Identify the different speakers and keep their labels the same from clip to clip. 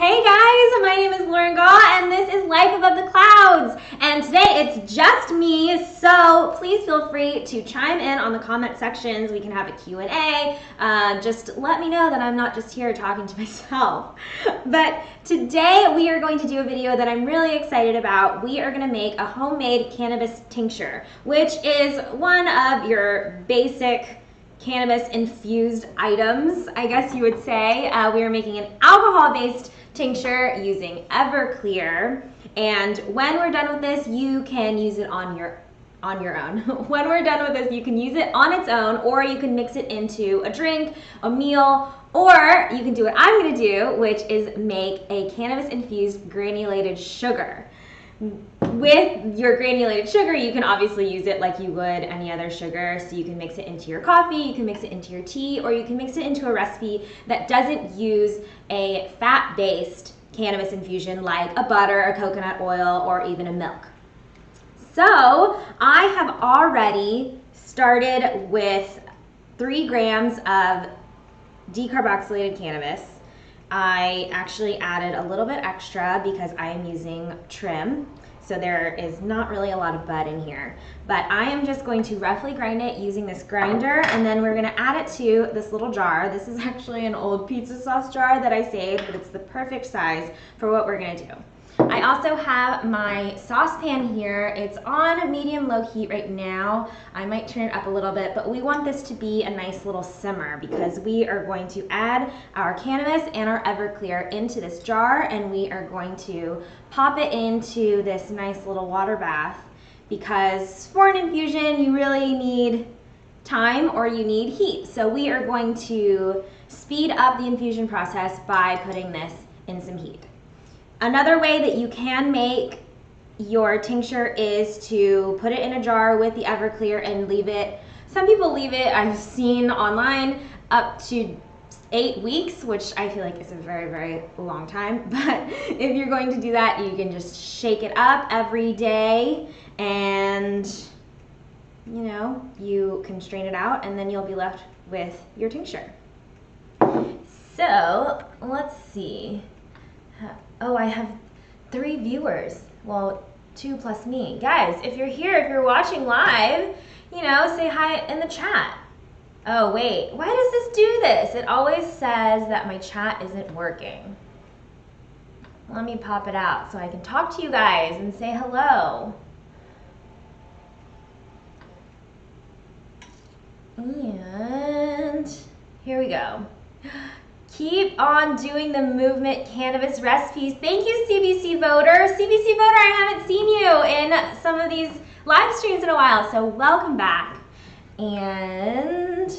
Speaker 1: Hey guys, my name is Lauren Gaw and this is Life Above the Clouds. And today it's just me, so please feel free to chime in on the comment sections. We can have a Q&A. Just let me know that I'm not just here talking to myself. But today we are going to do a video that I'm really excited about. We are going to make a homemade cannabis tincture, which is one of your basic cannabis infused items, I guess you would say. We are making an alcohol-based tincture using Everclear, and when we're done with this, you can use it on your own. When we're done with this, you can use it on its own, or you can mix it into a drink, a meal, or you can do what I'm going to do, which is make a cannabis infused granulated sugar. With your granulated sugar, you can obviously use it like you would any other sugar. So you can mix it into your coffee, you can mix it into your tea, or you can mix it into a recipe that doesn't use a fat-based cannabis infusion like a butter, a coconut oil, or even a milk. So I have already started with 3 grams of decarboxylated cannabis. I actually added a little bit extra because I am using trim, so there is not really a lot of bud in here. But I am just going to roughly grind it using this grinder, and then we're going to add it to this little jar. This is actually an old pizza sauce jar that I saved, but it's the perfect size for what we're going to do. I also have my saucepan here. It's on medium-low heat right now. I might turn it up a little bit, but we want this to be a nice little simmer because we are going to add our cannabis and our Everclear into this jar, and we are going to pop it into this nice little water bath because for an infusion, you really need time or you need heat. So we are going to speed up the infusion process by putting this in some heat. Another way that you can make your tincture is to put it in a jar with the Everclear and leave it. Some people leave it, I've seen online, up to 8 weeks, which I feel like is a very, very long time. But if you're going to do that, you can just shake it up every day and, you know, you can strain it out and then you'll be left with your tincture. So let's see. Oh, I have 3 viewers. Well, 2 plus me. Guys, if you're here, if you're watching live, you know, say hi in the chat. Oh, wait, why does this do this? It always says that my chat isn't working. Let me pop it out so I can talk to you guys and say hello. And here we go. Keep on doing the movement cannabis recipes. Thank you, CBC Voter. CBC Voter, I haven't seen you in some of these live streams in a while, so welcome back. And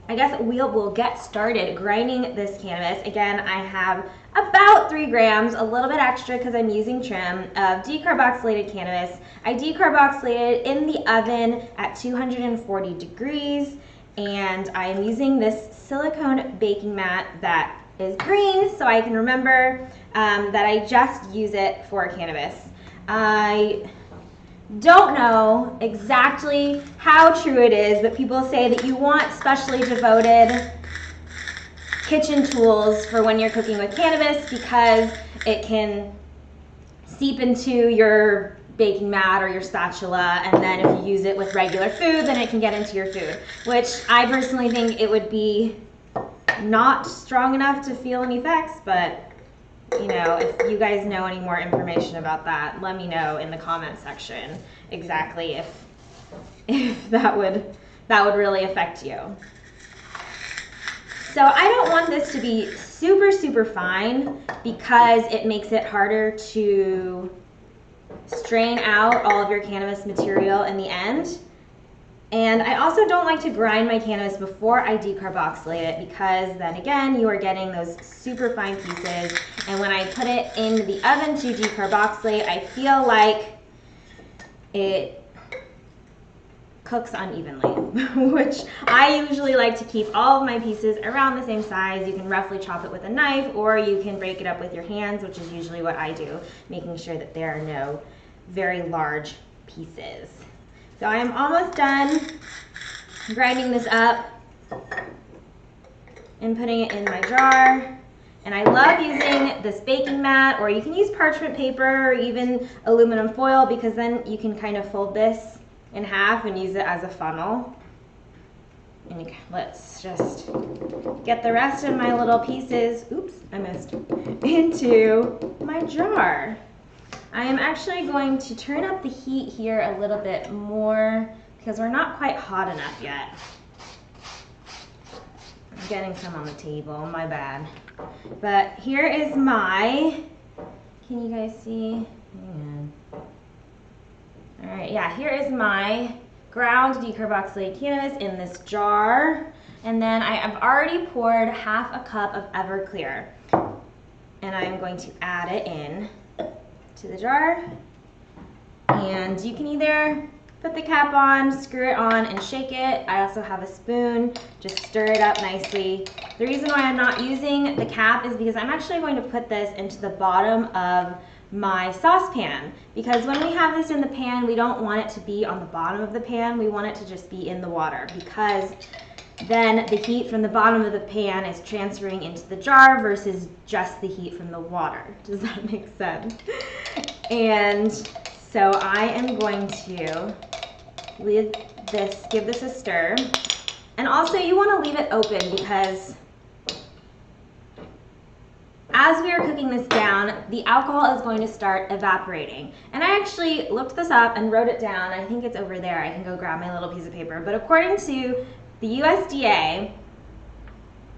Speaker 1: I guess we'll get started grinding this cannabis. Again, I have about 3 grams, a little bit extra because I'm using trim, of decarboxylated cannabis. I decarboxylated in the oven at 240 degrees. And I am using this silicone baking mat that is green so I can remember that I just use it for cannabis. I don't know exactly how true it is, but people say that you want specially devoted kitchen tools for when you're cooking with cannabis because it can seep into your baking mat or your spatula, and then if you use it with regular food, then it can get into your food, which I personally think it would be not strong enough to feel any effects, but you know, if you guys know any more information about that, let me know in the comment section exactly if that would really affect you. So I don't want this to be super fine because it makes it harder to strain out all of your cannabis material in the end. And I also don't like to grind my cannabis before I decarboxylate it because then again, you are getting those super fine pieces. And when I put it in the oven to decarboxylate, I feel like it cooks unevenly, which I usually like to keep all of my pieces around the same size. You can roughly chop it with a knife, or you can break it up with your hands, which is usually what I do, making sure that there are no very large pieces. So I am almost done grinding this up and putting it in my jar. And I love using this baking mat, or you can use parchment paper or even aluminum foil, because then you can kind of fold this in half and use it as a funnel. And let's just get the rest of my little pieces, oops, I missed, into my jar. I am actually going to turn up the heat here a little bit more because we're not quite hot enough yet. I'm getting some on the table, my bad. But here is my, can you guys see? Hang on. All right, yeah, here is my ground decarboxylated cannabis in this jar. And then I have already poured half a cup of Everclear. And I'm going to add it in to the jar. And you can either put the cap on, screw it on, and shake it. I also have a spoon. Just stir it up nicely. The reason why I'm not using the cap is because I'm actually going to put this into the bottom of my saucepan, because when we have this in the pan, we don't want it to be on the bottom of the pan. We want it to just be in the water, because then the heat from the bottom of the pan is transferring into the jar versus just the heat from the water. Does that make sense? And so I am going to give this a stir. And also you want to leave it open, because as we are cooking this down, the alcohol is going to start evaporating. And I actually looked this up and wrote it down. I think it's over there. I can go grab my little piece of paper. But according to the USDA,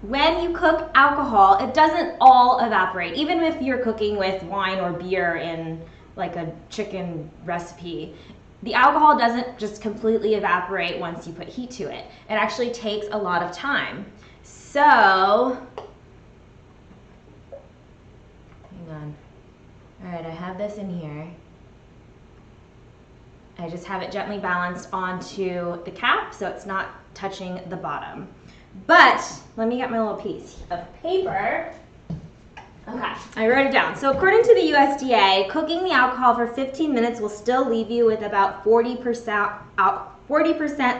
Speaker 1: when you cook alcohol, it doesn't all evaporate. Even if you're cooking with wine or beer in like a chicken recipe, the alcohol doesn't just completely evaporate once you put heat to it. It actually takes a lot of time. So, hang on. All right, I have this in here. I just have it gently balanced onto the cap so it's not touching the bottom. But let me get my little piece of paper. Okay, I wrote it down. So according to the USDA, cooking the alcohol for 15 minutes will still leave you with about 40%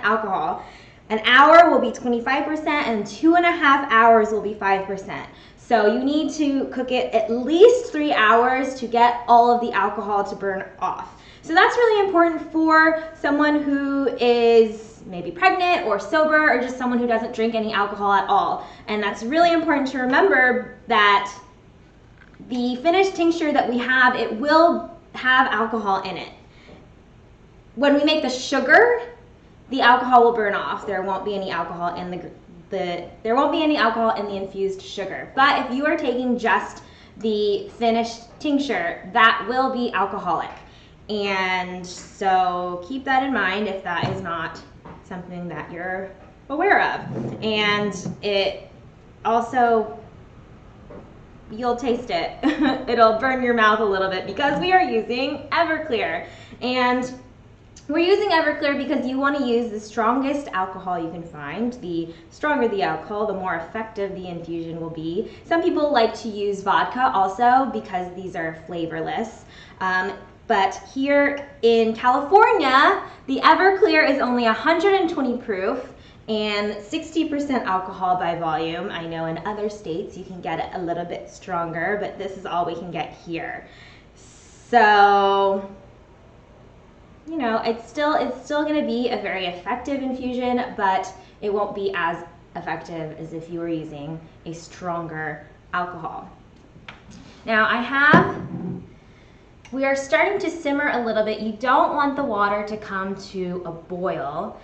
Speaker 1: alcohol. An hour will be 25%, and 2.5 hours will be 5%. So you need to cook it at least 3 hours to get all of the alcohol to burn off. So that's really important for someone who is maybe pregnant or sober, or just someone who doesn't drink any alcohol at all. And that's really important to remember, that the finished tincture that we have, it will have alcohol in it. When we make the sugar, the alcohol will burn off. There won't be any alcohol in there won't be any alcohol in the infused sugar. But if you are taking just the finished tincture, that will be alcoholic. And so keep that in mind if that is not something that you're aware of. And it also, you'll taste it. It'll burn your mouth a little bit, because we are using Everclear. And we're using Everclear because you want to use the strongest alcohol you can find. The stronger the alcohol, the more effective the infusion will be. Some people like to use vodka also, because these are flavorless. But here in California, the Everclear is only 120 proof and 60% alcohol by volume. I know in other states you can get it a little bit stronger, but this is all we can get here. So, you know, it's still going to be a very effective infusion, but it won't be as effective as if you were using a stronger alcohol. Now we are starting to simmer a little bit. You don't want the water to come to a boil,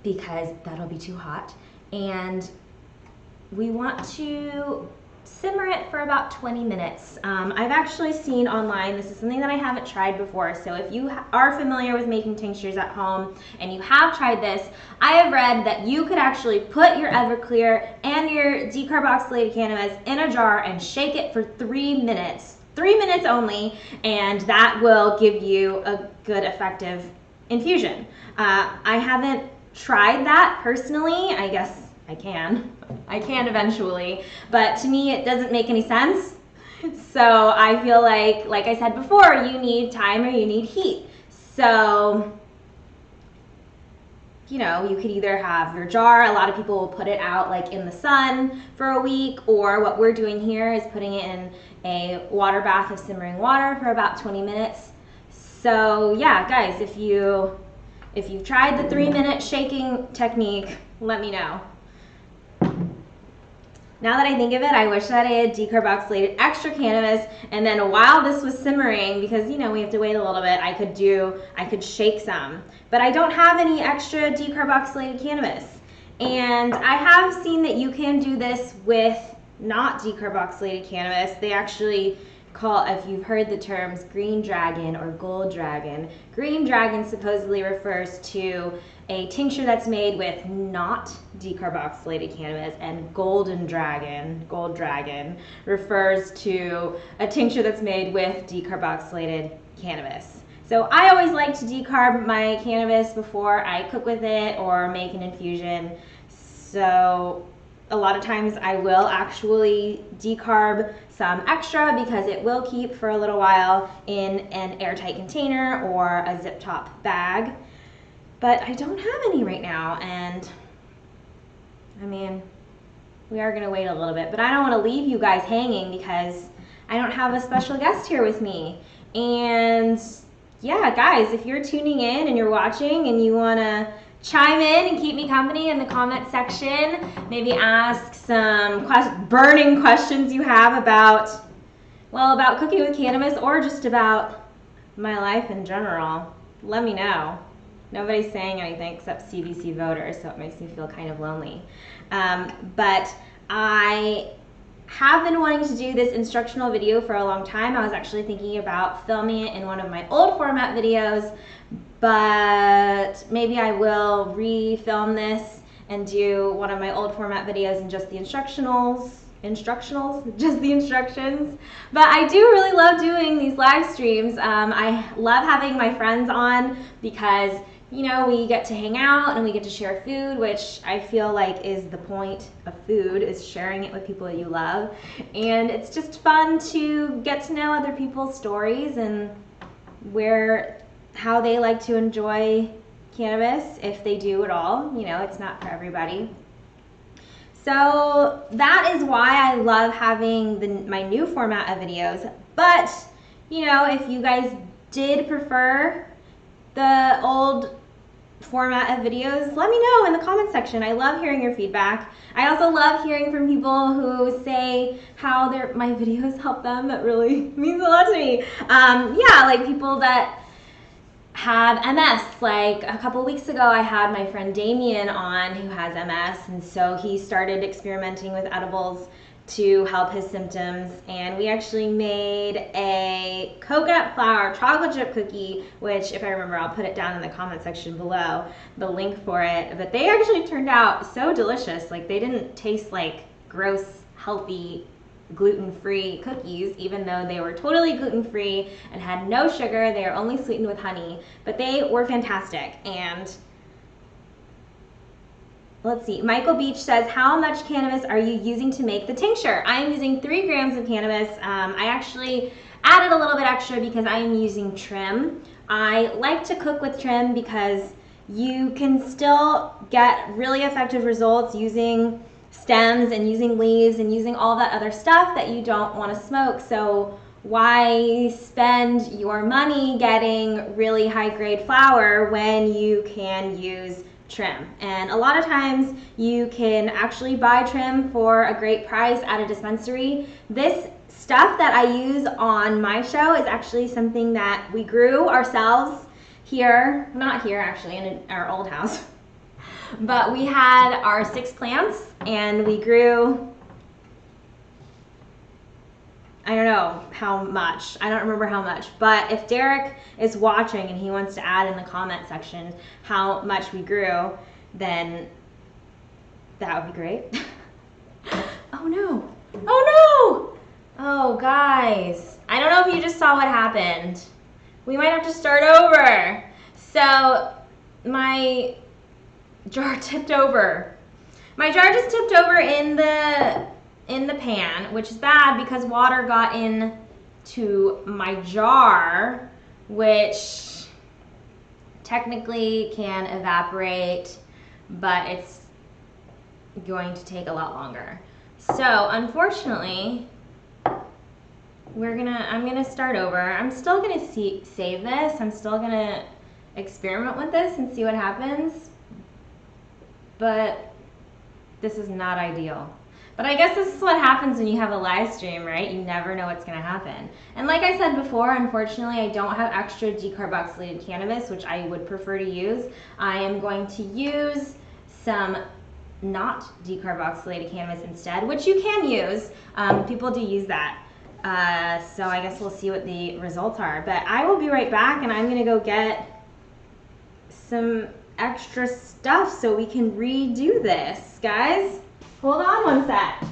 Speaker 1: because that'll be too hot. And we want to simmer it for about 20 minutes. I've actually seen online, this is something that I haven't tried before, so if you are familiar with making tinctures at home and you have tried this, I have read that you could actually put your Everclear and your decarboxylated cannabis in a jar and shake it for 3 minutes. 3 minutes only, and that will give you a good, effective infusion. I haven't tried that personally. I guess I can eventually, but to me it doesn't make any sense. So I feel like I said before, you need time or you need heat. So you know, you could either have your jar. A lot of people will put it out like in the sun for a week, or what we're doing here is putting it in a water bath of simmering water for about 20 minutes. So yeah, guys, if you've tried the 3-minute shaking technique, let me know. Now that I think of it, I wish that I had decarboxylated extra cannabis, and then while this was simmering, because you know we have to wait a little bit, I could shake some. But I don't have any extra decarboxylated cannabis. And I have seen that you can do this with not decarboxylated cannabis. They actually call, if you've heard the terms green dragon or gold dragon, green dragon supposedly refers to a tincture that's made with not decarboxylated cannabis, and gold dragon refers to a tincture that's made with decarboxylated cannabis. So I always like to decarb my cannabis before I cook with it or make an infusion. So a lot of times I will actually decarb some extra because it will keep for a little while in an airtight container or a zip top bag. But I don't have any right now, and I mean, we are gonna wait a little bit, but I don't wanna leave you guys hanging because I don't have a special guest here with me. And yeah, guys, if you're tuning in and you're watching and you wanna chime in and keep me company in the comment section, maybe ask some burning questions you have about cooking with cannabis or just about my life in general, let me know. Nobody's saying anything except CBC voters, so it makes me feel kind of lonely. But I have been wanting to do this instructional video for a long time. I was actually thinking about filming it in one of my old format videos, but maybe I will re-film this and do one of my old format videos and just the just the instructions. But I do really love doing these live streams. I love having my friends on because, you know, we get to hang out and we get to share food, which I feel like is the point of food, is sharing it with people that you love. And it's just fun to get to know other people's stories and how they like to enjoy cannabis, if they do at all. You know, it's not for everybody. So that is why I love having my new format of videos. But, you know, if you guys did prefer the old format of videos, let me know in the comment section. I love hearing your feedback. I also love hearing from people who say how my videos help them. That really means a lot to me. Yeah, like people that have MS. Like a couple weeks ago, I had my friend Damien on who has MS, and so he started experimenting with edibles to help his symptoms, and we actually made a coconut flour chocolate chip cookie, which, if I remember, I'll put it down in the comment section below, the link for it. But they actually turned out so delicious. Like, they didn't taste like gross, healthy, gluten-free cookies, even though they were totally gluten-free and had no sugar. They are only sweetened with honey, but they were fantastic. And let's see, Michael Beach says, how much cannabis are you using to make the tincture? I am using 3 grams of cannabis. I actually added a little bit extra because I am using trim. I like to cook with trim because you can still get really effective results using stems and using leaves and using all that other stuff that you don't want to smoke. So why spend your money getting really high grade flower when you can use trim? And a lot of times you can actually buy trim for a great price at a dispensary. This stuff that I use on my show is actually something that we grew ourselves here, not here actually, in our old house. But we had our 6 plants and we grew, I don't know how much, I don't remember how much, but if Derek is watching and he wants to add in the comment section how much we grew, then that would be great. Oh no, oh no! Oh guys, I don't know if you just saw what happened. We might have to start over. So my jar tipped over. My jar just tipped over in the pan, which is bad because water got into my jar, which technically can evaporate, but it's going to take a lot longer. So unfortunately, I'm gonna start over. I'm still gonna save this. I'm still gonna experiment with this and see what happens. But this is not ideal. But I guess this is what happens when you have a live stream, right? You never know what's gonna happen. And like I said before, unfortunately, I don't have extra decarboxylated cannabis, which I would prefer to use. I am going to use some not decarboxylated cannabis instead, which you can use. People do use that. So I guess we'll see what the results are. But I will be right back, and I'm gonna go get some extra stuff so we can redo this, guys. Hold on one sec.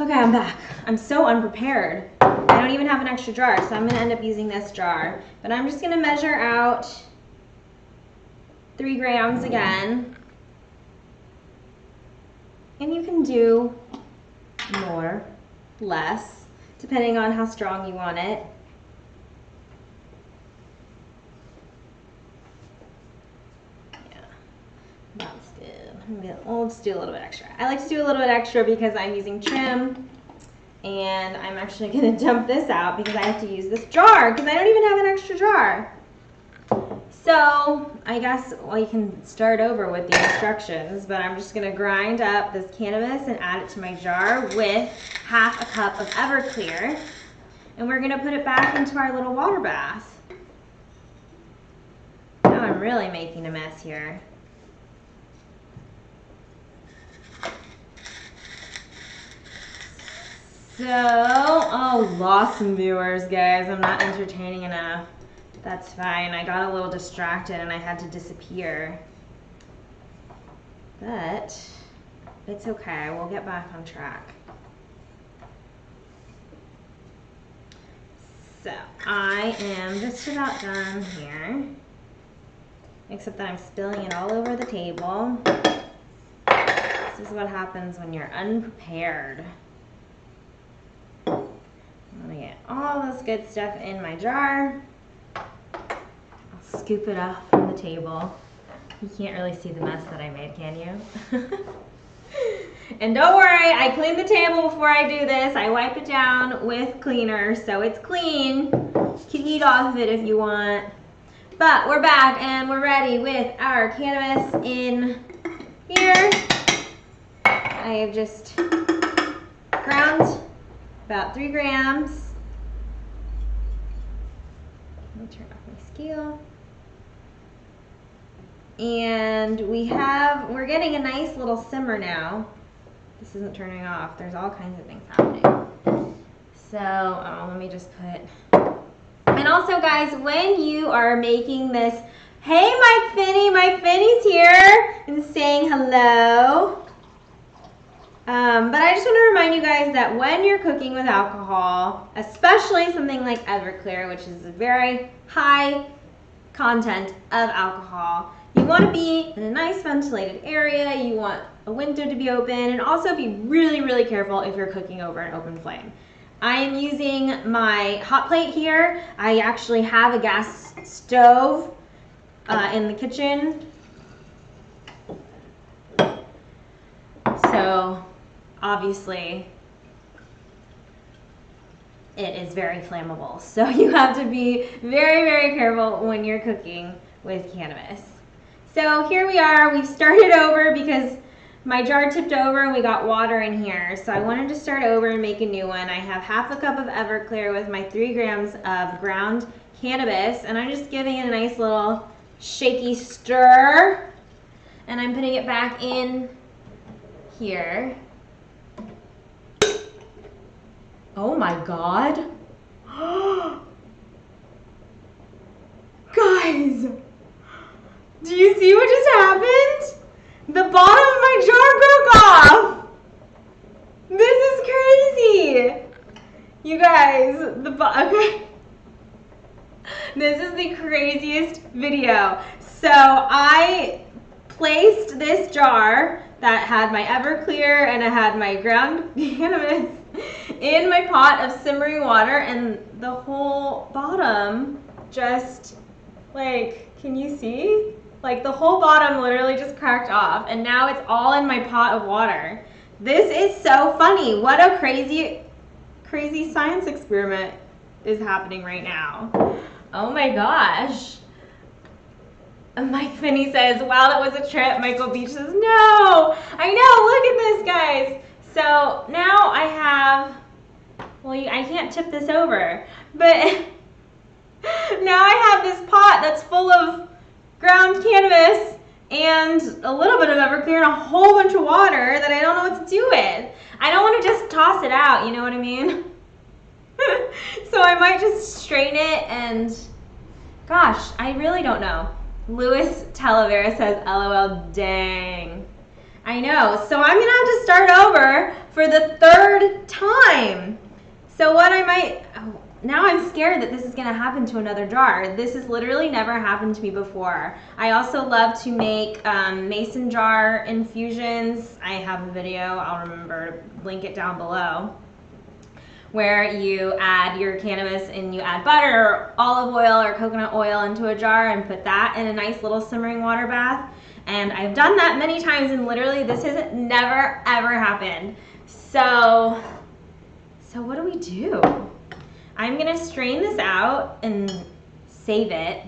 Speaker 1: Okay, I'm back. I'm so unprepared. I don't even have an extra jar, so I'm gonna end up using this jar. But I'm just gonna measure out 3 grams again. And you can do more, less, depending on how strong you want it. Yeah, that's good. We'll just do a little bit extra. I like to do a little bit extra because I'm using trim, and I'm actually gonna dump this out because I have to use this jar because I don't even have an extra jar. So I guess we can start over with the instructions, but I'm just gonna grind up this cannabis and add it to my jar with half a cup of Everclear, and we're gonna put it back into our little water bath. Now I'm really making a mess here. So, oh, lost some viewers, guys. I'm not entertaining enough. That's fine. I got a little distracted and I had to disappear. But it's okay. We'll get back on track. So I am just about done here, except that I'm spilling it all over the table. This is what happens when you're unprepared. I'm gonna get all this good stuff in my jar. I'll scoop it off from the table. You can't really see the mess that I made, can you? And don't worry, I cleaned the table before I do this. I wipe it down with cleaner so it's clean. You can eat off of it if you want. But we're back and we're ready with our cannabis in here. I have just ground about 3 grams. Let me turn off my scale. And we're getting a nice little simmer now. This isn't turning off. There's all kinds of things happening. So, let me just put, and also guys, when you are making this, hey my Finny's here and saying hello. But I just want to remind you guys that when you're cooking with alcohol, especially something like Everclear, which is a very high content of alcohol, you want to be in a nice ventilated area. You want a window to be open, and also be really, really careful if you're cooking over an open flame. I am using my hot plate here. I actually have a gas stove in the kitchen. So obviously it is very flammable. So you have to be very, very careful when you're cooking with cannabis. So here we are. We've started over because my jar tipped over and we got water in here. So I wanted to start over and make a new one. I have half a cup of Everclear with my 3 grams of ground cannabis, and I'm just giving it a nice little shaky stir. And I'm putting it back in here. Oh my God. guys, do you see what just happened? The bottom of my jar broke off. This is crazy. You guys, okay. This is the craziest video. So I placed this jar that had my Everclear and it had my ground cannabis in my pot of simmering water, and the whole bottom just, like, can you see? Like, the whole bottom literally just cracked off, and now it's all in my pot of water. This is so funny. What a crazy science experiment is happening right now. Oh my gosh. Mike Finney says, wow, that was a trip. Michael Beach says, no. I know, look at this, guys. So now I have, well, I can't tip this over, but now I have this pot that's full of ground cannabis and a little bit of Everclear and a whole bunch of water that I don't know what to do with. I don't want to just toss it out, you know what I mean? So I might just strain it, and gosh, I really don't know. Louis Talavera says, LOL, dang. I know, so I'm gonna have to start over for the third time. So what I might, now I'm scared that this is gonna happen to another jar. This has literally never happened to me before. I also love to make mason jar infusions. I have a video, I'll remember to link it down below, where you add your cannabis and you add butter or olive oil or coconut oil into a jar and put that in a nice little simmering water bath. And I've done that many times, and literally this has never ever happened. So what do we do? I'm gonna strain this out and save it.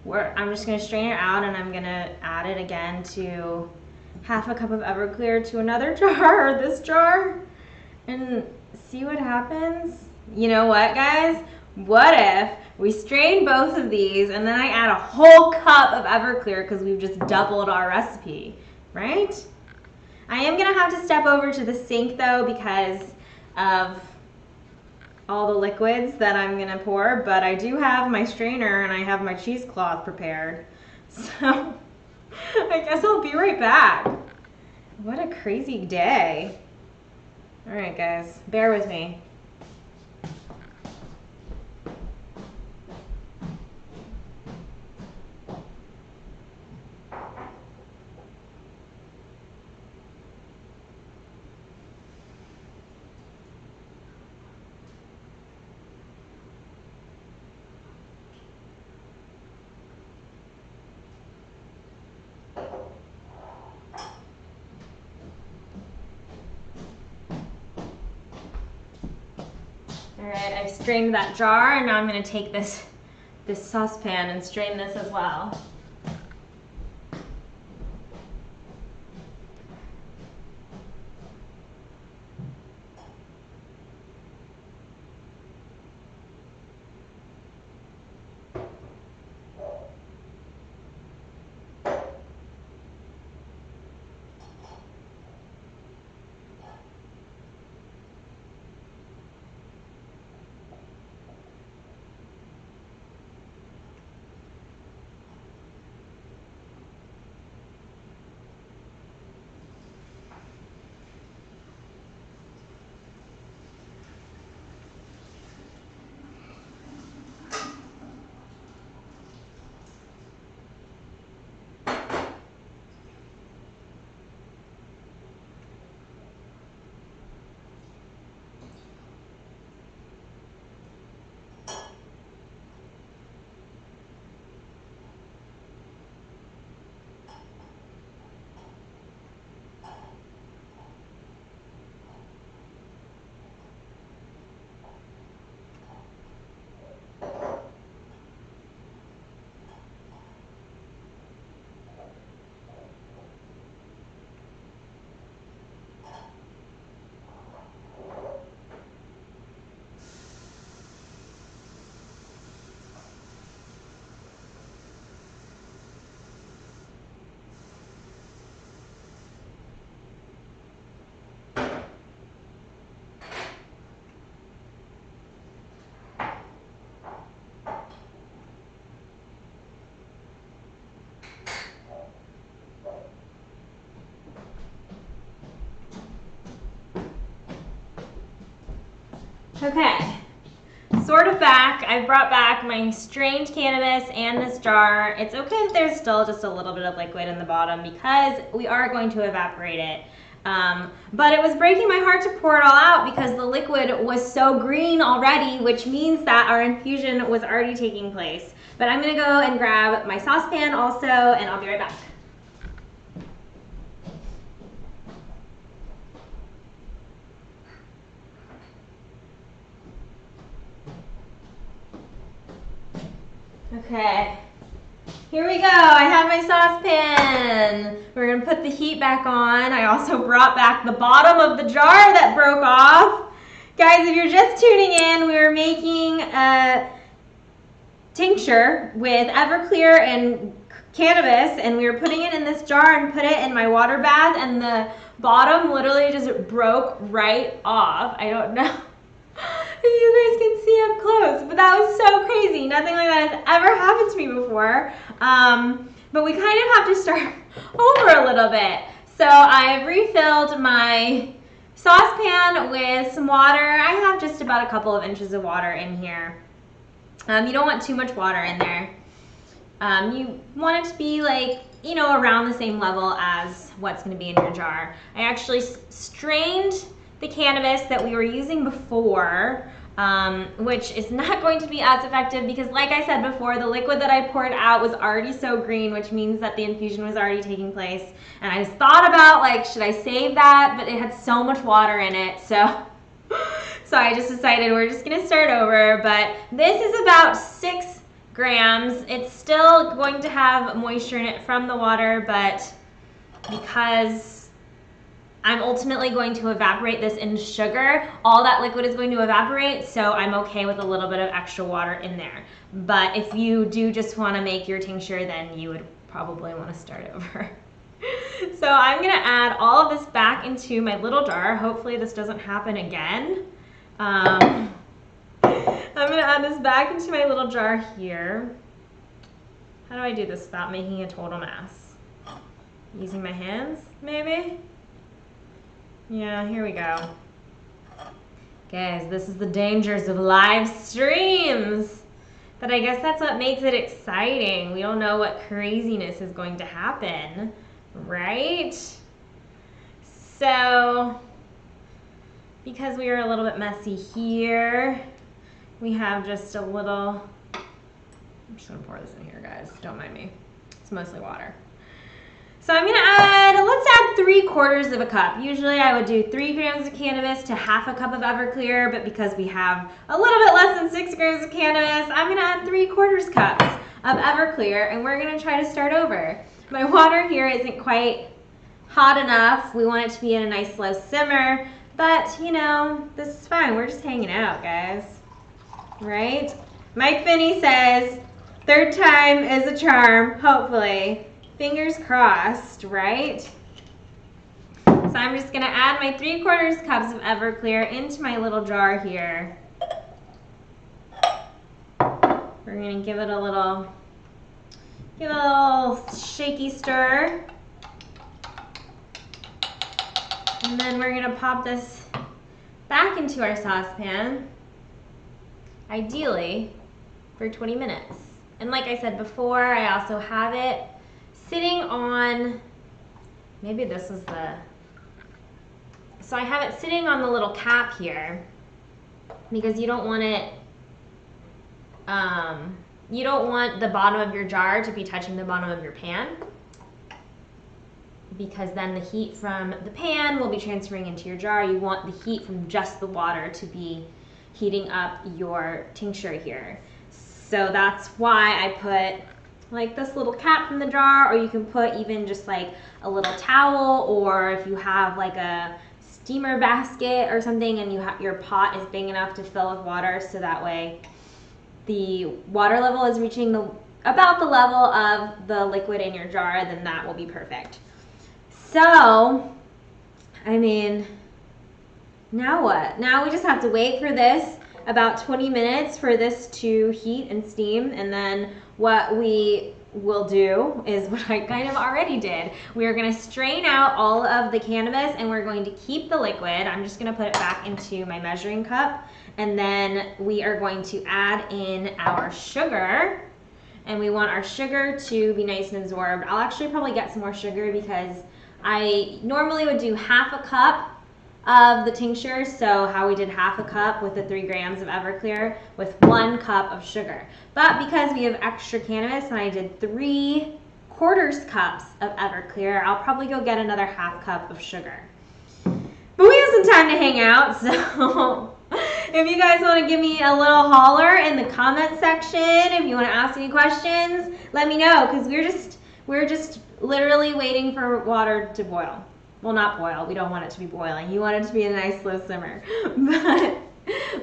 Speaker 1: I'm just gonna strain it out, and I'm gonna add it again to half a cup of Everclear to another jar, or this jar, and see what happens. You know what, guys? What if we strain both of these and then I add a whole cup of Everclear because we've just doubled our recipe, right? I am gonna have to step over to the sink though because of all the liquids that I'm gonna pour, but I do have my strainer and I have my cheesecloth prepared. So I guess I'll be right back. What a crazy day. All right, guys, bear with me. All right, I've strained that jar, and now I'm going to take this saucepan and strain this as well. Okay, sort of back. I brought back my strained cannabis and this jar. It's okay if there's still just a little bit of liquid in the bottom because we are going to evaporate it. But it was breaking my heart to pour it all out because the liquid was so green already, which means that our infusion was already taking place. But I'm gonna go and grab my saucepan also, and I'll be right back. Okay, here we go. I have my saucepan. We're gonna put the heat back on. I also brought back the bottom of the jar that broke off. Guys, if you're just tuning in, we were making a tincture with Everclear and cannabis, and we were putting it in this jar and put it in my water bath, and the bottom literally just broke right off. I don't know if you guys can see up close, but that was so crazy. Nothing like that has ever happened to me before. But we kind of have to start over a little bit. So I've refilled my saucepan with some water. I have just about a couple of inches of water in here. You don't want too much water in there. You want it to be like, you know, around the same level as what's going to be in your jar. I actually strained the cannabis that we were using before, which is not going to be as effective because, like I said before, the liquid that I poured out was already so green, which means that the infusion was already taking place. And I just thought about, like, should I save that? But it had so much water in it, so I just decided we're just gonna start over. But this is about 6 grams. It's still going to have moisture in it from the water, but because I'm ultimately going to evaporate this in sugar, all that liquid is going to evaporate, so I'm okay with a little bit of extra water in there. But if you do just want to make your tincture, then you would probably want to start over. So I'm going to add all of this back into my little jar. Hopefully this doesn't happen again. I'm going to add this back into my little jar here. How do I do this without making a total mess? Using my hands, maybe? Yeah, here we go. Guys, this is the dangers of live streams. But I guess that's what makes it exciting. We don't know what craziness is going to happen, right? So, because we are a little bit messy here, we have just a little, I'm just gonna pour this in here, guys. Don't mind me. It's mostly water. So I'm gonna let's add 3/4 of a cup. Usually I would do 3 grams of cannabis to half a cup of Everclear, but because we have a little bit less than 6 grams of cannabis, I'm gonna add 3/4 cups of Everclear, and we're gonna try to start over. My water here isn't quite hot enough. We want it to be in a nice slow simmer, but you know, this is fine. We're just hanging out, guys, right? Mike Finney says, 3rd time is a charm, hopefully. Fingers crossed, right? So I'm just gonna add my 3/4 cups of Everclear into my little jar here. We're gonna give it a little shaky stir. And then we're gonna pop this back into our saucepan, ideally for 20 minutes. And like I said before, I also have it sitting on, maybe this is the, so I have it sitting on the little cap here because you don't want it, you don't want the bottom of your jar to be touching the bottom of your pan, because then the heat from the pan will be transferring into your jar. You want the heat from just the water to be heating up your tincture here. So that's why I put like this little cap from the jar, or you can put even just like a little towel, or if you have like a steamer basket or something and your pot is big enough to fill with water, so that way the water level is reaching about the level of the liquid in your jar, then that will be perfect. So, I mean, now what? Now we just have to wait for this about 20 minutes for this to heat and steam, and then what we will do is what I kind of already did. We are going to strain out all of the cannabis, and we're going to keep the liquid. I'm just going to put it back into my measuring cup, And then we are going to add in our sugar. And we want our sugar to be nice and absorbed. I'll actually probably get some more sugar because I normally would do half a cup of the tincture. So how we did half a cup with the 3 grams of Everclear with 1 cup of sugar. But because we have extra cannabis and I did 3/4 cups of Everclear, I'll probably go get another half cup of sugar. But we have some time to hang out, so if you guys want to give me a little holler in the comment section, if you want to ask any questions, let me know, because we're just literally waiting for water to boil. Well, not boil. We don't want it to be boiling. You want it to be a nice slow simmer. But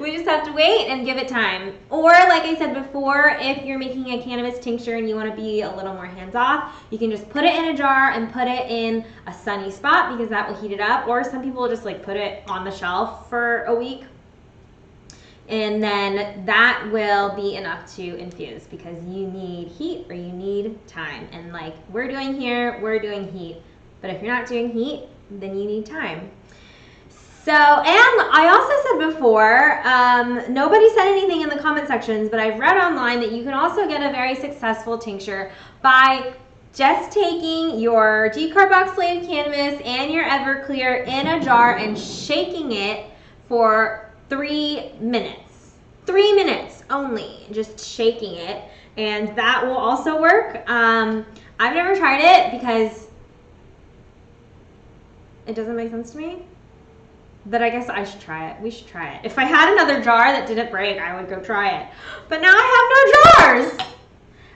Speaker 1: we just have to wait and give it time. Or, like I said before, if you're making a cannabis tincture and you want to be a little more hands-off, you can just put it in a jar and put it in a sunny spot because that will heat it up. Or some people just like put it on the shelf for a week. And then that will be enough to infuse because you need heat or you need time. And like we're doing here, we're doing heat. But if you're not doing heat, then you need time. So, and I also said before, nobody said anything in the comment sections, but I've read online that you can also get a very successful tincture by just taking your decarboxylated cannabis and your Everclear in a jar and shaking it for 3 minutes. 3 minutes only, just shaking it, and that will also work. I've never tried it because it doesn't make sense to me. But I guess I should try it. We should try it. If I had another jar that didn't break, I would go try it. But now I have no jars.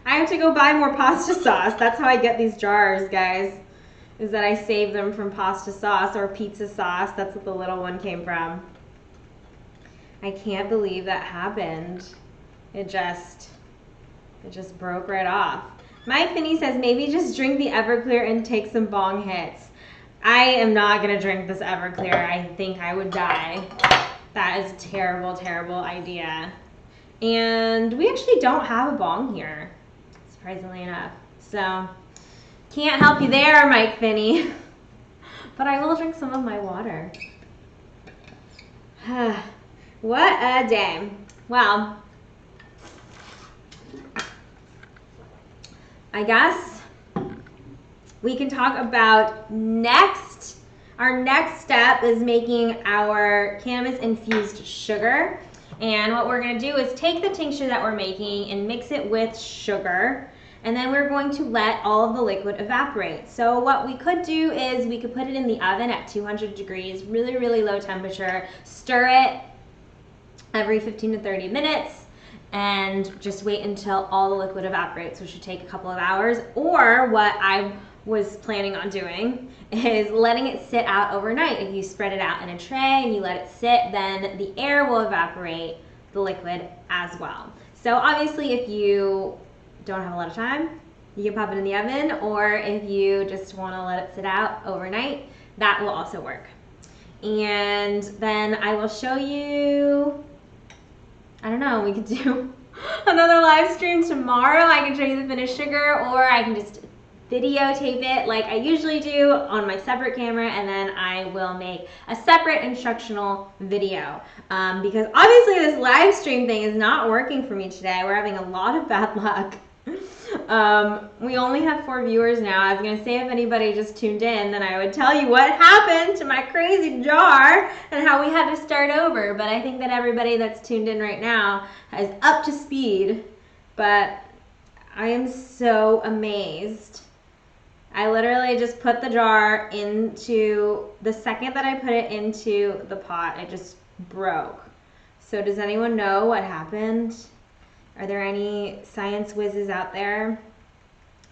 Speaker 1: I have to go buy more pasta sauce. That's how I get these jars, guys. Is that I save them from pasta sauce or pizza sauce. That's what the little one came from. I can't believe that happened. It just broke right off. Mike Finney says maybe just drink the Everclear and take some bong hits. I am not going to drink this Everclear. I think I would die. That is a terrible, terrible idea. And we actually don't have a bong here, surprisingly enough. So, can't help you there, Mike Finney. But I will drink some of my water. What a day. Well, I guess we can talk about our next step is making our cannabis infused sugar. And what we're going to do is take the tincture that we're making and mix it with sugar. And then we're going to let all of the liquid evaporate. So what we could do is we could put it in the oven at 200 degrees, really, really low temperature, stir it every 15 to 30 minutes, and just wait until all the liquid evaporates, which should take a couple of hours. Or what I was planning on doing is letting it sit out overnight. If you spread it out in a tray and you let it sit, then the air will evaporate the liquid as well. So obviously if you don't have a lot of time, you can pop it in the oven, or if you just want to let it sit out overnight, that will also work. And then I will show you, I don't know, we could do another live stream tomorrow. I can show you the finished sugar, or I can just videotape it like I usually do on my separate camera, and then I will make a separate instructional video because obviously this live stream thing is not working for me today. We're having a lot of bad luck. We only have 4 viewers now. I was gonna say if anybody just tuned in, then I would tell you what happened to my crazy jar and how we had to start over, but I think that everybody that's tuned in right now is up to speed. But I am so amazed. I literally just put the jar into, the second that I put it into the pot, it just broke. So does anyone know what happened? Are there any science whizzes out there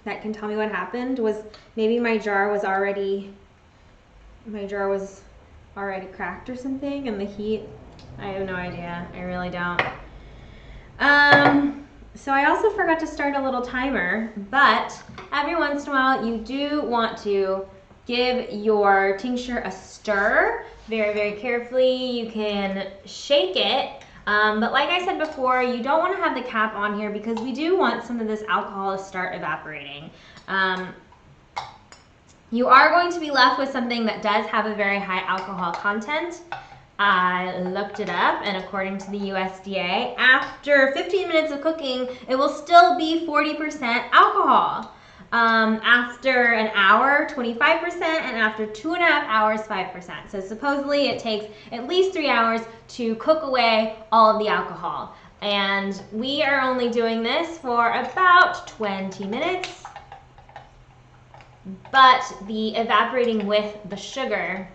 Speaker 1: that can tell me what happened? Was maybe my jar was already cracked or something, and the heat? I have no idea. I really don't. So I also forgot to start a little timer, but every once in a while you do want to give your tincture a stir very, very carefully. You can shake it, but like I said before, you don't want to have the cap on here because we do want some of this alcohol to start evaporating. You are going to be left with something that does have a very high alcohol content. I looked it up, and according to the USDA, after 15 minutes of cooking, it will still be 40% alcohol. After an hour, 25%, and after 2.5 hours, 5%. So supposedly it takes at least 3 hours to cook away all of the alcohol. And we are only doing this for about 20 minutes. But the evaporating with the sugar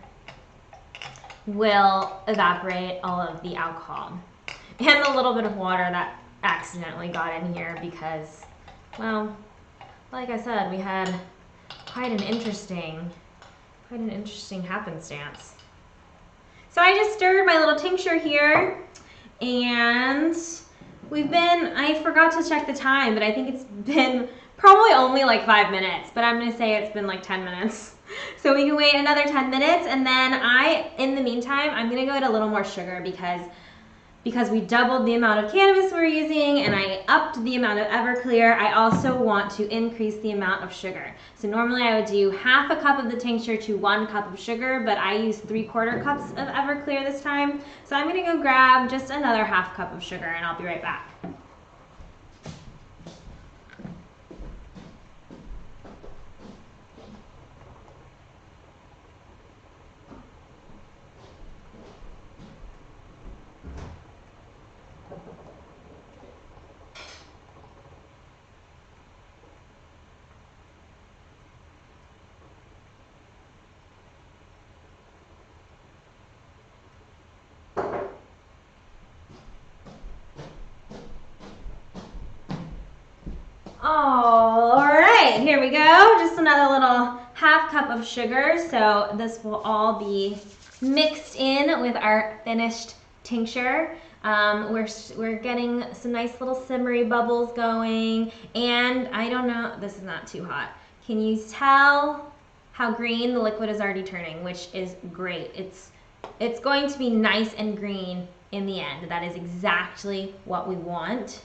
Speaker 1: will evaporate all of the alcohol. And the little bit of water that accidentally got in here because, well, like I said, we had quite an interesting happenstance. So I just stirred my little tincture here, and I forgot to check the time, but I think it's been probably only like 5 minutes, but I'm gonna say it's been like 10 minutes. So we can wait another 10 minutes, and then in the meantime, I'm gonna go add a little more sugar because we doubled the amount of cannabis we're using and I upped the amount of Everclear. I also want to increase the amount of sugar. So normally I would do half a cup of the tincture to 1 cup of sugar, but I used 3/4 cups of Everclear this time. So I'm gonna go grab just another half cup of sugar and I'll be right back. All right, here we go. Just another little half cup of sugar. So this will all be mixed in with our finished tincture. We're getting some nice little simmery bubbles going, and I don't know, this is not too hot. Can you tell how green the liquid is already turning, which is great. It's going to be nice and green in the end. That is exactly what we want.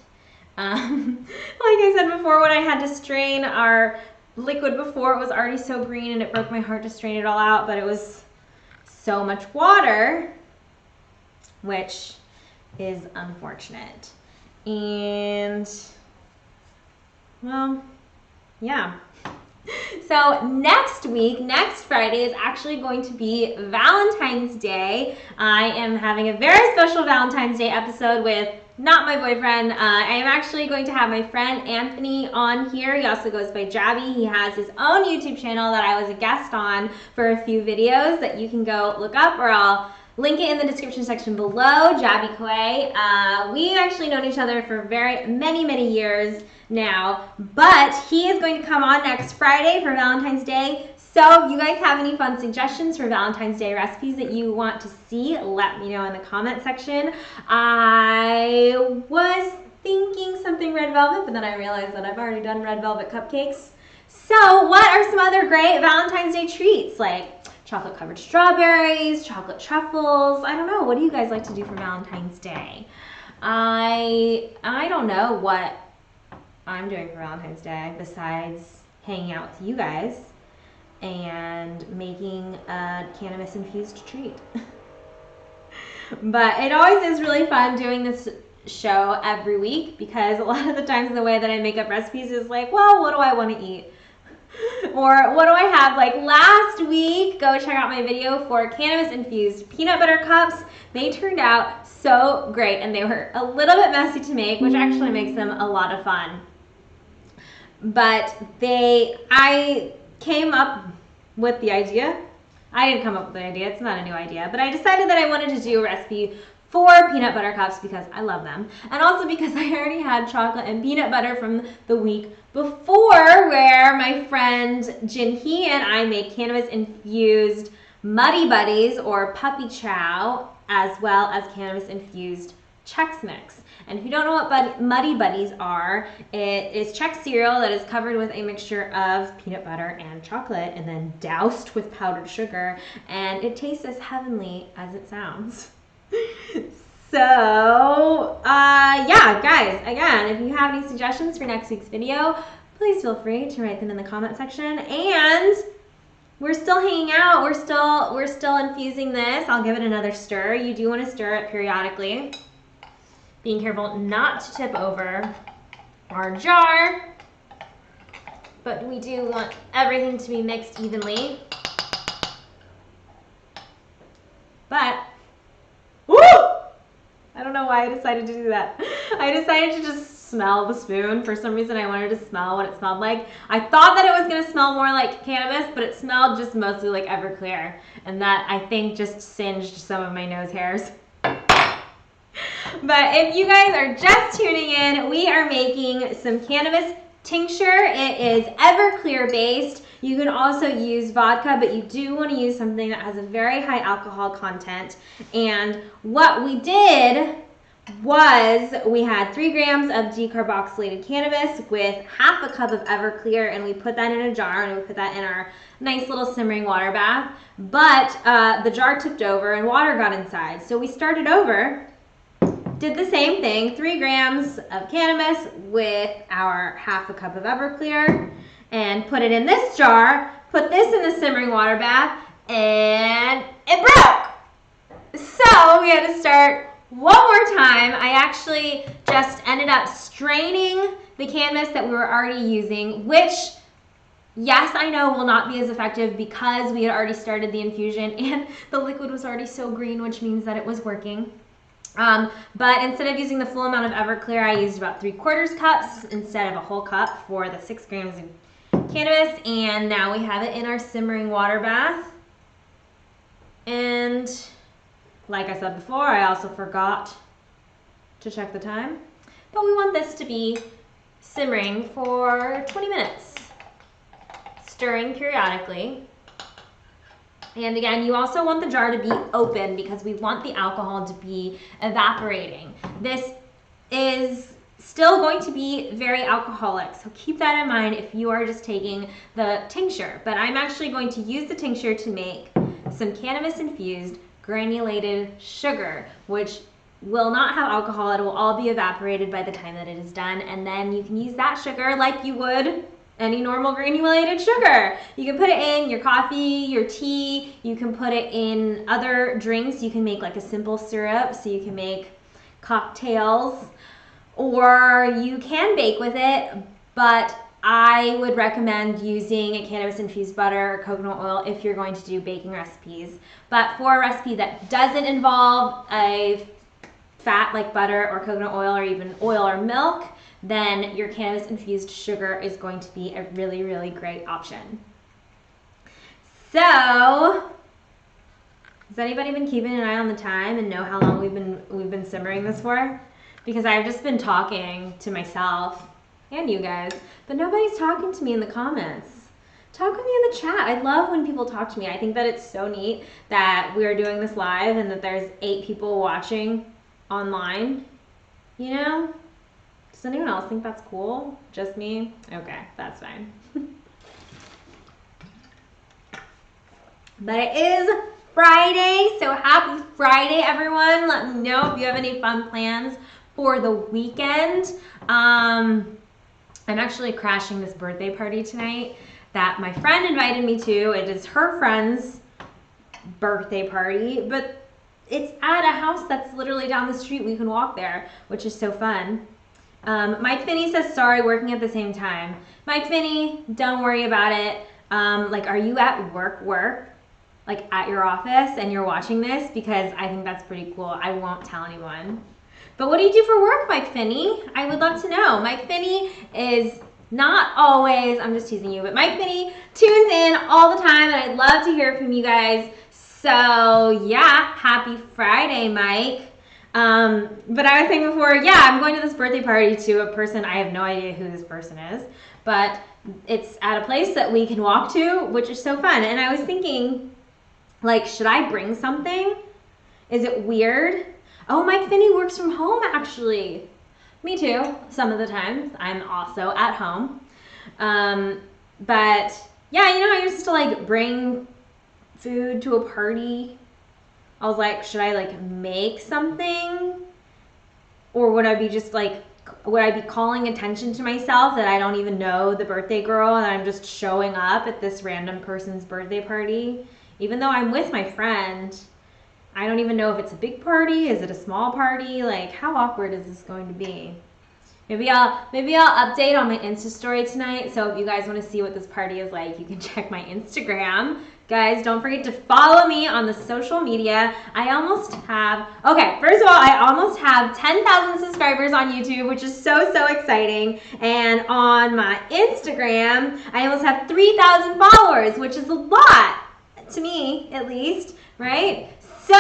Speaker 1: Like I said before, when I had to strain our liquid before, it was already so green and it broke my heart to strain it all out, but it was so much water, which is unfortunate. And, well, yeah. So next week, next Friday, is actually going to be Valentine's Day. I am having a very special Valentine's Day episode with not my boyfriend. I am actually going to have my friend Anthony on here. He also goes by Jabby. He has his own YouTube channel that I was a guest on for a few videos that you can go look up, or I'll link it in the description section below. Jabby Quay. We've actually known each other for many years now, but he is going to come on next Friday for Valentine's Day. So if you guys have any fun suggestions for Valentine's Day recipes that you want to see, let me know in the comment section. I was thinking something red velvet, but then I realized that I've already done red velvet cupcakes. So what are some other great Valentine's Day treats, like chocolate covered strawberries, chocolate truffles? I don't know. What do you guys like to do for Valentine's Day? I don't know what I'm doing for Valentine's Day besides hanging out with you guys and making a cannabis infused treat. But it always is really fun doing this show every week, because a lot of the times the way that I make up recipes is like, well, what do I want to eat? Or what do I have? Like last week, go check out my video for cannabis infused peanut butter cups. They turned out so great, and they were a little bit messy to make, which actually makes them a lot of fun. But I came up with the idea. I didn't come up with the idea. It's not a new idea. But I decided that I wanted to do a recipe for peanut butter cups because I love them. And also because I already had chocolate and peanut butter from the week before, where my friend Jinhee and I make cannabis infused Muddy Buddies or puppy chow, as well as cannabis infused Chex Mix. And if you don't know what Muddy Buddies are, it is Chex cereal that is covered with a mixture of peanut butter and chocolate and then doused with powdered sugar, and it tastes as heavenly as it sounds. So, yeah, guys, again, if you have any suggestions for next week's video, please feel free to write them in the comment section. And we're still hanging out. We're still infusing this. I'll give it another stir. You do want to stir it periodically. Being careful not to tip over our jar. But we do want everything to be mixed evenly. But, woo! I don't know why I decided to do that. I decided to just smell the spoon. For some reason, I wanted to smell what it smelled like. I thought that it was going to smell more like cannabis, but it smelled just mostly like Everclear. And that, I think, just singed some of my nose hairs. But if you guys are just tuning in, we are making some cannabis tincture. It is Everclear based. You can also use vodka, but you do want to use something that has a very high alcohol content. And what we did was we had 3 grams of decarboxylated cannabis with half a cup of Everclear, and we put that in a jar and we put that in our nice little simmering water bath. But the jar tipped over and water got inside. So we started over, did the same thing, 3 grams of cannabis with our half a cup of Everclear, and put it in this jar, put this in the simmering water bath, and it broke. So we had to start one more time. I actually just ended up straining the cannabis that we were already using, which, yes, I know will not be as effective because we had already started the infusion and the liquid was already so green, which means that it was working. But instead of using the full amount of Everclear, I used about 3/4 cups instead of a whole cup for the 6 grams of cannabis, and now we have it in our simmering water bath. And like I said before, I also forgot to check the time, but we want this to be simmering for 20 minutes, stirring periodically. And again, you also want the jar to be open because we want the alcohol to be evaporating. This is still going to be very alcoholic, so keep that in mind if you are just taking the tincture. But I'm actually going to use the tincture to make some cannabis infused granulated sugar, which will not have alcohol. It will all be evaporated by the time that it is done, and then you can use that sugar like you would any normal granulated sugar. You can put it in your coffee, your tea, you can put it in other drinks. You can make like a simple syrup, so you can make cocktails, or you can bake with it, but I would recommend using a cannabis-infused butter or coconut oil if you're going to do baking recipes. But for a recipe that doesn't involve a fat like butter or coconut oil or even oil or milk, then your cannabis-infused sugar is going to be a really, really great option. So, has anybody been keeping an eye on the time and know how long we've been simmering this for? Because I've just been talking to myself and you guys, but nobody's talking to me in the comments. Talk with me in the chat. I love when people talk to me. I think that it's so neat that we're doing this live and that there's 8 people watching online. You know? Does anyone else think that's cool? Just me? Okay, that's fine. But it is Friday, so happy Friday, everyone. Let me know if you have any fun plans for the weekend. I'm actually crashing this birthday party tonight that my friend invited me to. It is her friend's birthday party, but it's at a house that's literally down the street. We can walk there, which is so fun. Mike Finney says, sorry, working at the same time. Mike Finney, don't worry about it. Like, are you at work, like at your office and you're watching this? Because I think that's pretty cool. I won't tell anyone. But what do you do for work, Mike Finney? I would love to know. Mike Finney is not always, I'm just teasing you, but Mike Finney tunes in all the time, and I'd love to hear from you guys. So yeah, happy Friday, Mike. But I was saying before, yeah, I'm going to this birthday party to a person. I have no idea who this person is, but it's at a place that we can walk to, which is so fun. And I was thinking, like, should I bring something? Is it weird? Oh, Mike Finney works from home, actually. Me too, some of the times. I'm also at home. But yeah, you know, I used to like bring food to a party. I was like, should I like make something? Or would I be just like would I be calling attention to myself that I don't even know the birthday girl and I'm just showing up at this random person's birthday party? Even though I'm with my friend, I don't even know if it's a big party. Is it a small party? Like, how awkward is this going to be? Maybe I'll update on my Insta story tonight. So if you guys want to see what this party is like, you can check my Instagram. Guys, don't forget to follow me on the social media. I almost have 10,000 subscribers on YouTube, which is so exciting. And on my Instagram, I almost have 3,000 followers, which is a lot, to me at least, right? So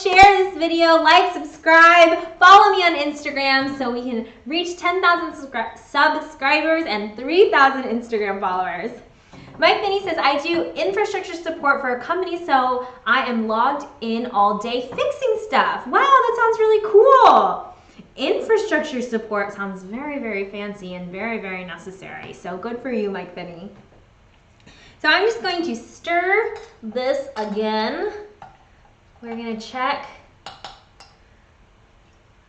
Speaker 1: share this video, like, subscribe, follow me on Instagram so we can reach 10,000 subscribers and 3,000 Instagram followers. Mike Finney says, I do infrastructure support for a company, so I am logged in all day fixing stuff. Wow, that sounds really cool. Infrastructure support sounds very fancy and very necessary. So good for you, Mike Finney. So I'm just going to stir this again. We're going to check.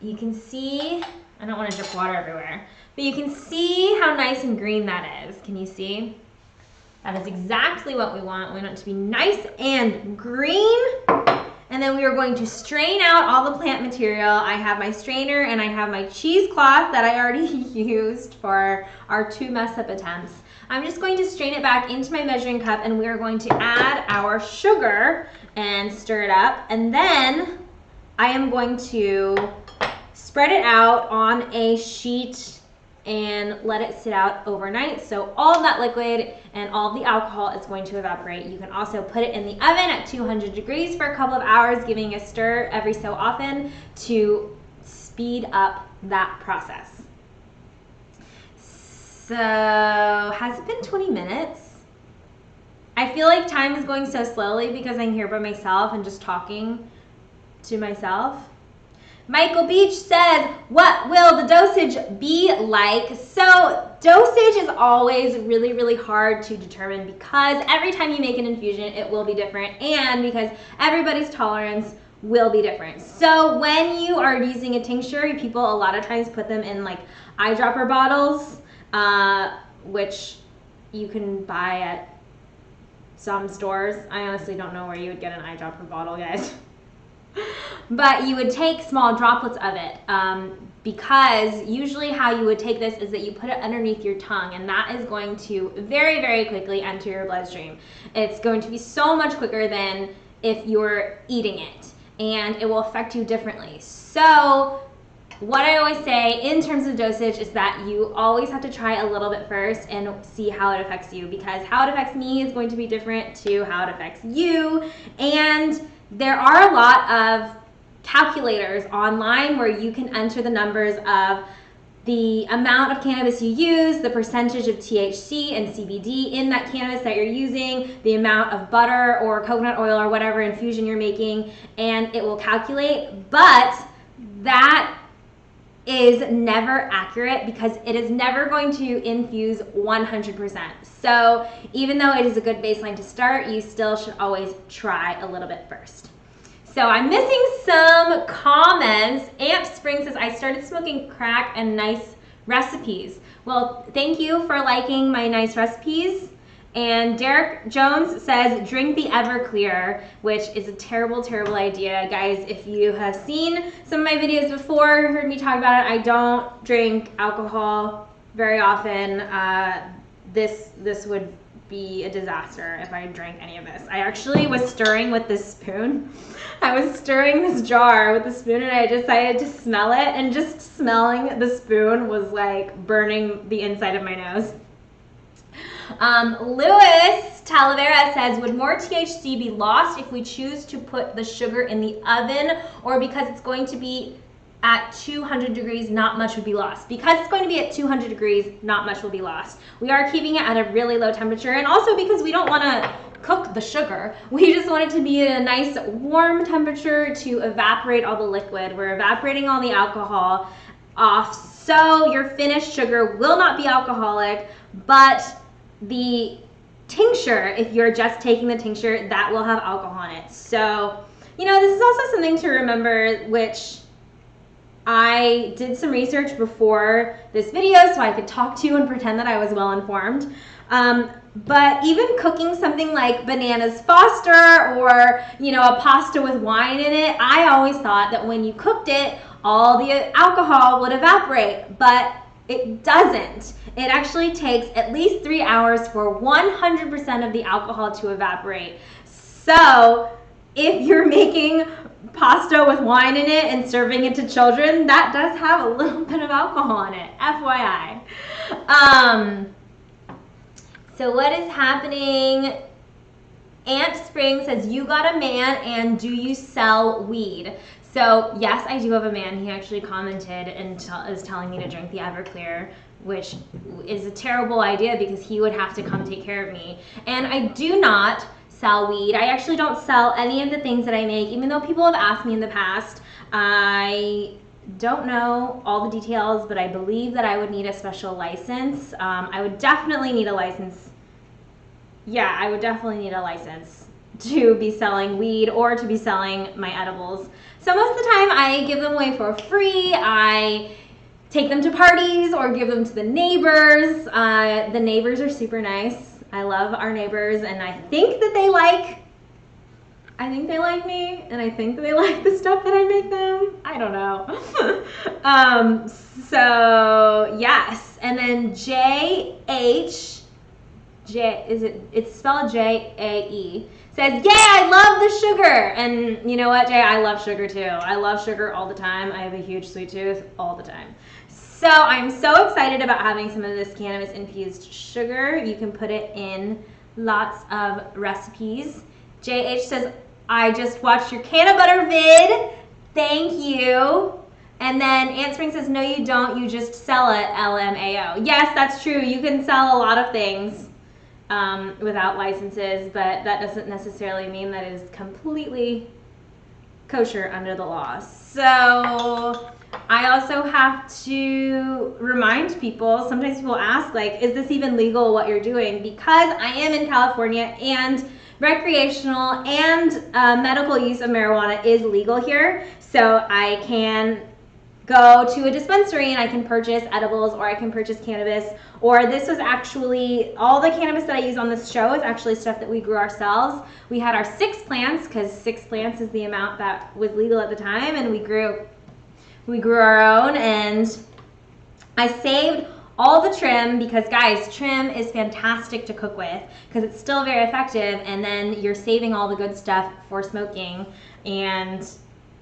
Speaker 1: You can see, I don't want to drip water everywhere, but you can see how nice and green that is. Can you see? That is exactly what we want. We want it to be nice and green. And then we are going to strain out all the plant material. I have my strainer and I have my cheesecloth that I already used for our 2 mess-up attempts. I'm just going to strain it back into my measuring cup and we are going to add our sugar and stir it up. And then I am going to spread it out on a sheet and let it sit out overnight. So all of that liquid and all of the alcohol is going to evaporate. You can also put it in the oven at 200 degrees for a couple of hours, giving a stir every so often to speed up that process. So has it been 20 minutes? I feel like time is going so slowly because I'm here by myself and just talking to myself. Michael Beach says, what will the dosage be like? So dosage is always really hard to determine because every time you make an infusion, it will be different, and because everybody's tolerance will be different. So when you are using a tincture, people a lot of times put them in like eyedropper bottles, which you can buy at some stores. I honestly don't know where you would get an eyedropper bottle, guys. But you would take small droplets of it because usually how you would take this is that you put it underneath your tongue, and that is going to very quickly enter your bloodstream. It's going to be so much quicker than if you're eating it, and it will affect you differently. So what I always say in terms of dosage is that you always have to try a little bit first and see how it affects you, because how it affects me is going to be different to how it affects you. And there are a lot of calculators online where you can enter the numbers of the amount of cannabis you use, the percentage of THC and CBD in that cannabis that you're using, the amount of butter or coconut oil or whatever infusion you're making, and it will calculate. But that is never accurate because it is never going to infuse 100%. So even though it is a good baseline to start, you still should always try a little bit first. So I'm missing some comments. Amp Spring says, I started smoking crack and nice recipes. Well, thank you for liking my nice recipes. And Derek Jones says, drink the Everclear, which is a terrible idea. Guys, if you have seen some of my videos before, heard me talk about it, I don't drink alcohol very often. This would be a disaster if I drank any of this. I actually was stirring with this spoon. I was stirring this jar with the spoon and I decided to smell it, and just smelling the spoon was like burning the inside of my nose. Louis Talavera says, would more THC be lost if we choose to put the sugar in the oven, or because it's going to be at 200 degrees, not much would be lost? Because it's going to be at 200 degrees, not much will be lost. We are keeping it at a really low temperature, and also because we don't want to cook the sugar. We just want it to be at a nice warm temperature to evaporate all the liquid. We're evaporating all the alcohol off, so your finished sugar will not be alcoholic, but the tincture, if you're just taking the tincture, that will have alcohol in it. So, you know, this is also something to remember, which I did some research before this video so I could talk to you and pretend that I was well informed. But even cooking something like bananas Foster or, a pasta with wine in it, I always thought that when you cooked it, all the alcohol would evaporate, but it doesn't. It actually takes at least 3 hours for 100% of the alcohol to evaporate. So if you're making pasta with wine in it and serving it to children, that does have a little bit of alcohol in it, FYI. So what is happening? Aunt Spring says, you got a man and do you sell weed? So yes, I do have a man. He actually commented and is telling me to drink the Everclear, which is a terrible idea because he would have to come take care of me. And I do not sell weed. I actually don't sell any of the things that I make, even though people have asked me in the past. I don't know all the details, but I believe that I would need a special license. I would definitely need a license. Yeah, I would definitely need a license to be selling weed or to be selling my edibles. So most of the time I give them away for free. I take them to parties or give them to the neighbors. The neighbors are super nice. I love our neighbors, and I think they like me, and I think they like the stuff that I make them. I don't know. So yes, and then it's spelled Jae, says, yeah, I love the sugar. And you know what, Jay, I love sugar too. I love sugar all the time. I have a huge sweet tooth all the time. So I'm so excited about having some of this cannabis infused sugar. You can put it in lots of recipes. JH says, I just watched your canna butter vid. Thank you. And then Aunt Spring says, no, you don't. You just sell it, LMAO. Yes, that's true. You can sell a lot of things without licenses, but that doesn't necessarily mean that it is completely kosher under the law. So I also have to remind people, sometimes people ask, like, is this even legal what you're doing? Because I am in California and recreational and medical use of marijuana is legal here. So I can go to a dispensary and I can purchase edibles, or I can purchase cannabis, or this was actually, all the cannabis that I use on this show is actually stuff that we grew ourselves. We had our 6 plants, because 6 plants is the amount that was legal at the time, and we grew our own, and I saved all the trim because, guys, trim is fantastic to cook with because it's still very effective, and then you're saving all the good stuff for smoking. And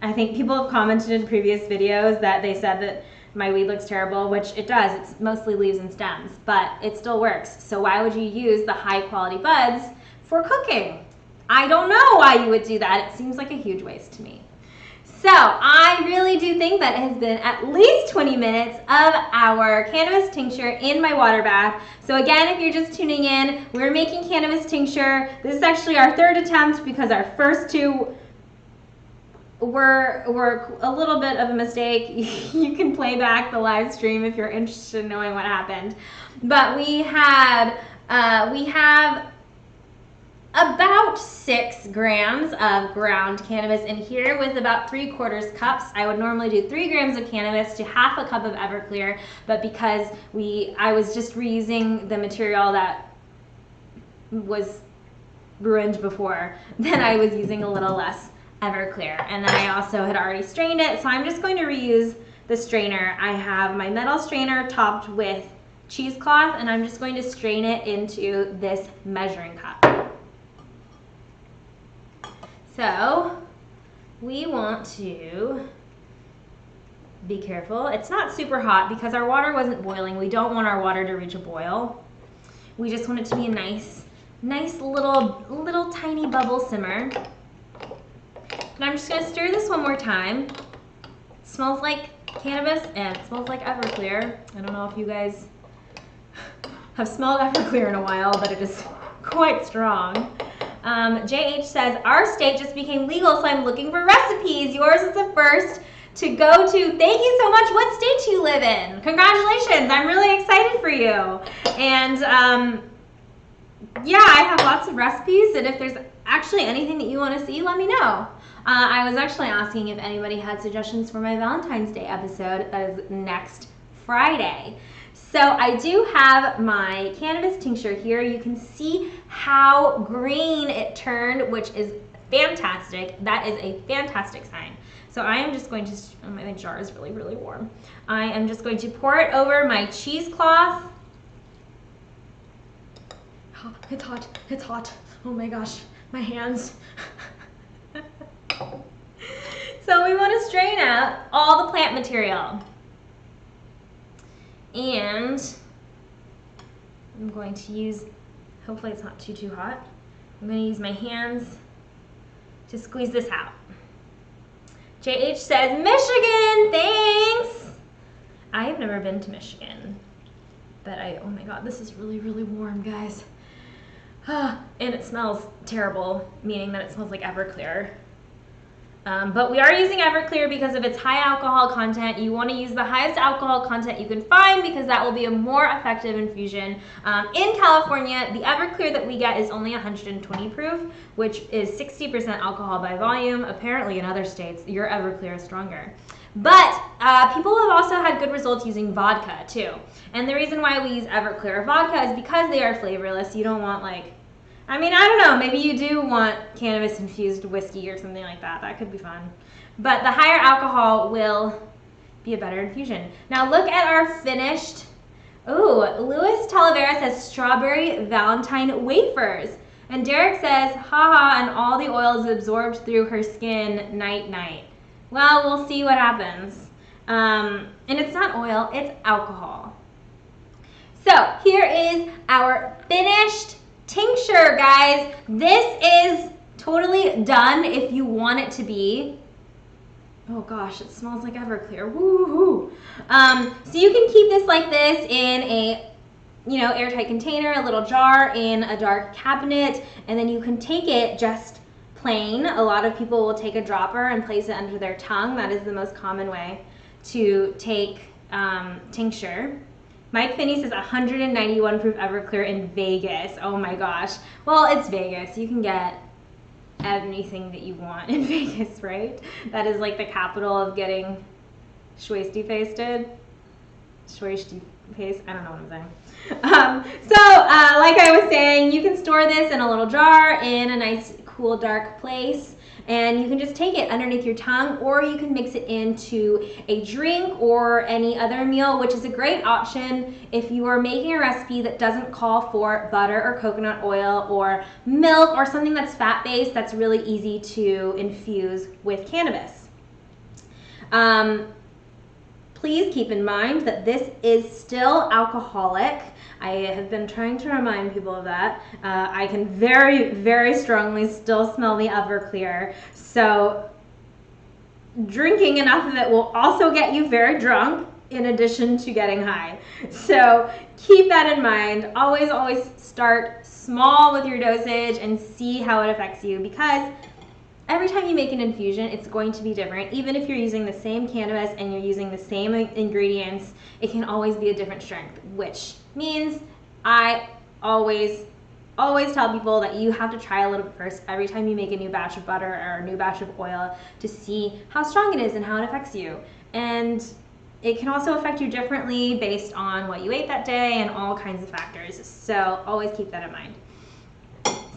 Speaker 1: I think people have commented in previous videos that they said that my weed looks terrible, which it does. It's mostly leaves and stems, but it still works. So why would you use the high quality buds for cooking? I don't know why you would do that. It seems like a huge waste to me. So I really do think that it has been at least 20 minutes of our cannabis tincture in my water bath. So again, if you're just tuning in, we're making cannabis tincture. This is actually our 3rd attempt because our first 2 were a little bit of a mistake. You can play back the live stream if you're interested in knowing what happened. But we have about 6 grams of ground cannabis in here with about 3/4 cups. I would normally do 3 grams of cannabis to half a cup of Everclear, but because I was just reusing the material that was ruined before, then I was using a little less Everclear. And then I also had already strained it, so I'm just going to reuse the strainer. I have my metal strainer topped with cheesecloth, and I'm just going to strain it into this measuring cup. So we want to be careful. It's not super hot because our water wasn't boiling. We don't want our water to reach a boil. We just want it to be a nice little tiny bubble simmer. And I'm just gonna stir this one more time. It smells like cannabis and it smells like Everclear. I don't know if you guys have smelled Everclear in a while, but it is quite strong. JH says, our state just became legal, so I'm looking for recipes. Yours is the first to go to. Thank you so much. What state do you live in? Congratulations. I'm really excited for you. And yeah, I have lots of recipes, and if there's actually anything that you want to see, let me know. I was actually asking if anybody had suggestions for my Valentine's Day episode. That is next Friday. So I do have my cannabis tincture here. You can see how green it turned, which is fantastic. That is a fantastic sign. So I am just going to, oh, my jar is really, really warm. I am just going to pour it over my cheesecloth. Oh, it's hot, it's hot. Oh my gosh, my hands. So we want to strain out all the plant material. And I'm going to use, hopefully it's not too hot. I'm going to use my hands to squeeze this out. JH says, Michigan, thanks! I have never been to Michigan, but oh my god, this is really, really warm, guys. And it smells terrible, meaning that it smells like Everclear. But we are using Everclear because of its high alcohol content. You want to use the highest alcohol content you can find because that will be a more effective infusion. In California, the Everclear that we get is only 120 proof, which is 60% alcohol by volume. Apparently in other states, your Everclear is stronger. But people have also had good results using vodka too. And the reason why we use Everclear vodka is because they are flavorless. You don't want like, I mean, I don't know, maybe you do want cannabis infused whiskey or something like that. That could be fun. But the higher alcohol will be a better infusion. Now look at our finished, ooh, Luis Talavera says strawberry Valentine wafers. And Derek says, haha, and all the oil is absorbed through her skin, night, night. Well, we'll see what happens. And it's not oil, it's alcohol. So here is our finished tincture, guys. This is totally done if you want it to be. Oh gosh, it smells like Everclear. Woohoo! So you can keep this like this in a, airtight container, a little jar in a dark cabinet, and then you can take it just plain. A lot of people will take a dropper and place it under their tongue. That is the most common way to take tincture. Mike Finney says 191 proof Everclear in Vegas. Oh my gosh. Well, it's Vegas. You can get anything that you want in Vegas, right? That is like the capital of getting schwasty-pasted. Schwasty-paste? I don't know what I'm saying. Like I was saying, you can store this in a little jar in a nice, cool, dark place. And you can just take it underneath your tongue, or you can mix it into a drink or any other meal, which is a great option if you are making a recipe that doesn't call for butter or coconut oil or milk or something that's fat-based that's really easy to infuse with cannabis. Please keep in mind that this is still alcoholic. I have been trying to remind people of that. I can very, very strongly still smell the Everclear. So drinking enough of it will also get you very drunk in addition to getting high. So keep that in mind. Always, always start small with your dosage and see how it affects you, because every time you make an infusion, it's going to be different. Even if you're using the same cannabis and you're using the same ingredients, it can always be a different strength, which means I always tell people that you have to try a little bit first every time you make a new batch of butter or a new batch of oil to see how strong it is and how it affects you. And it can also affect you differently based on what you ate that day and all kinds of factors. So always keep that in mind.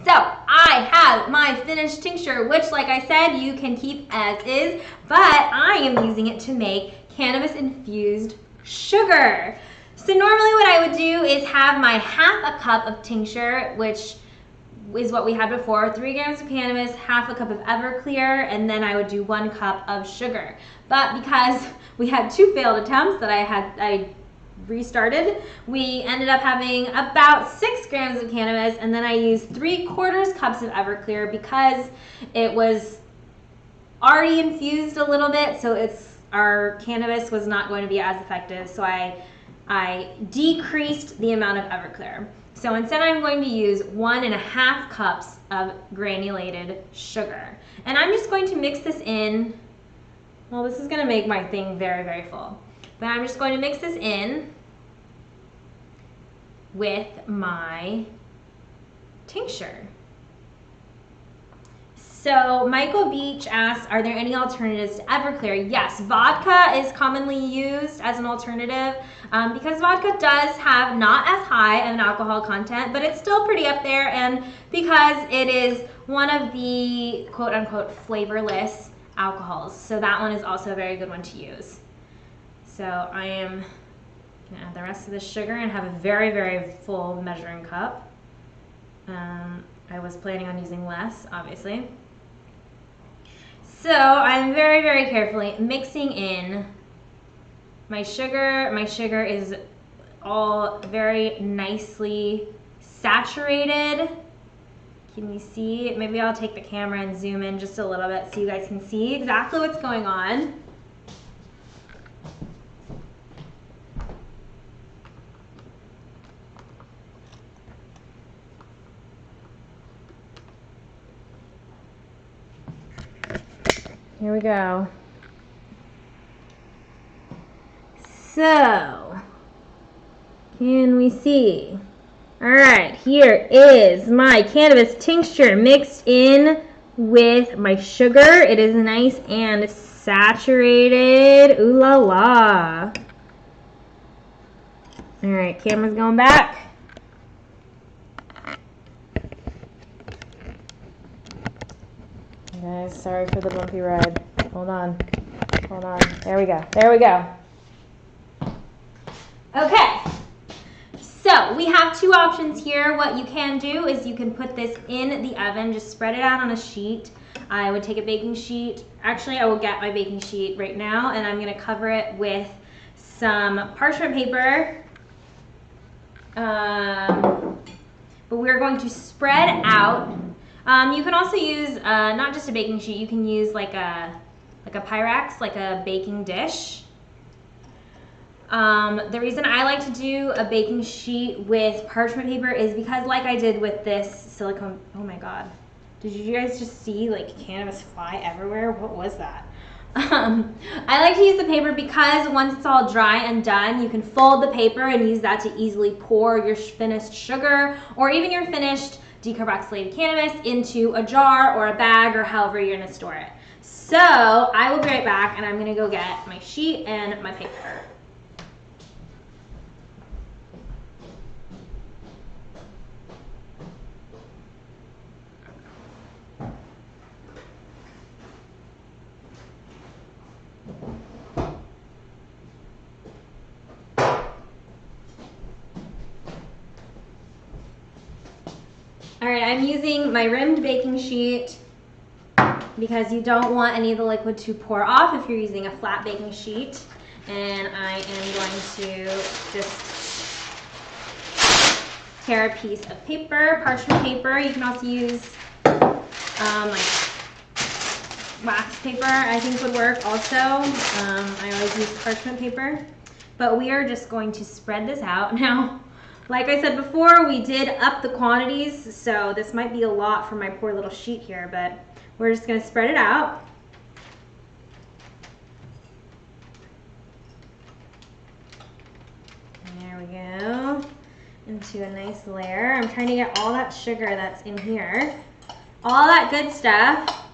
Speaker 1: So I have my finished tincture, which, like I said, you can keep as is, but I am using it to make cannabis infused sugar. So normally what I would do is have my half a cup of tincture, which is what we had before, 3 grams of cannabis, half a cup of Everclear, and then I would do 1 cup of sugar. But because we had 2 failed attempts that I restarted, we ended up having about 6 grams of cannabis, and then I used 3/4 cups of Everclear because it was already infused a little bit, so our cannabis was not going to be as effective, so I decreased the amount of Everclear. So instead I'm going to use 1.5 cups of granulated sugar. And I'm just going to mix this in. Well, this is going to make my thing very, very full. But I'm just going to mix this in with my tincture. So Michael Beach asks, are there any alternatives to Everclear? Yes, vodka is commonly used as an alternative because vodka does have not as high of an alcohol content, but it's still pretty up there, and because it is one of the quote-unquote flavorless alcohols. So that one is also a very good one to use. So I am going to add the rest of the sugar and have a very, very full measuring cup. I was planning on using less, obviously. So I'm very, very carefully mixing in my sugar. My sugar is all very nicely saturated. Can you see? Maybe I'll take the camera and zoom in just a little bit so you guys can see exactly what's going on. Here we go. So, can we see? All right, here is my cannabis tincture mixed in with my sugar. It is nice and saturated. Ooh la la. All right, camera's going back. Guys, sorry for the bumpy ride. Hold on. Hold on. There we go. There we go. Okay. So we have two options here. What you can do is you can put this in the oven, just spread it out on a sheet. I would take a baking sheet. Actually, I will get my baking sheet right now, and I'm going to cover it with some parchment paper. But we're going to spread out. You can also use not just a baking sheet. You can use like a Pyrex, like a baking dish. The reason I like to do a baking sheet with parchment paper is because, like I did with this silicone. Oh my God! Did you guys just see like cannabis fly everywhere? What was that? I like to use the paper because once it's all dry and done, you can fold the paper and use that to easily pour your finished sugar or even your finished decarboxylated cannabis into a jar or a bag or however you're going to store it. So I will be right back, and I'm going to go get my sheet and my paper. All right, I'm using my rimmed baking sheet because you don't want any of the liquid to pour off if you're using a flat baking sheet. And I am going to just tear a piece of paper, parchment paper. You can also use like wax paper, I think would work also. I always use parchment paper. But we are just going to spread this out. Now, like I said before, we did up the quantities, so this might be a lot for my poor little sheet here, but we're just going to spread it out. There we go. Into a nice layer. I'm trying to get all that sugar that's in here. All that good stuff.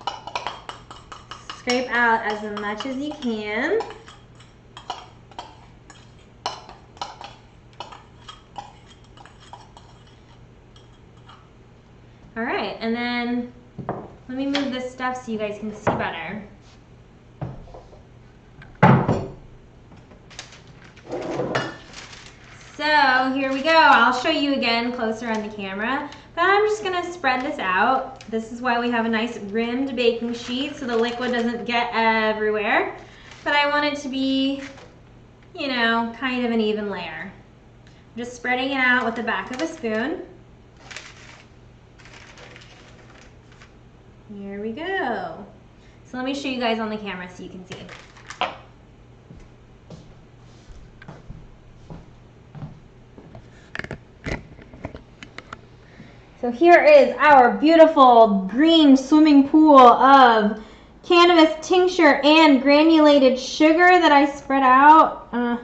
Speaker 1: Scrape out as much as you can. All right, and then let me move this stuff so you guys can see better. So here we go. I'll show you again closer on the camera, but I'm just gonna spread this out. This is why we have a nice rimmed baking sheet so the liquid doesn't get everywhere. But I want it to be, you know, kind of an even layer. I'm just spreading it out with the back of a spoon. Here we go. So let me show you guys on the camera so you can see. So here is our beautiful green swimming pool of cannabis tincture and granulated sugar that I spread out. I'm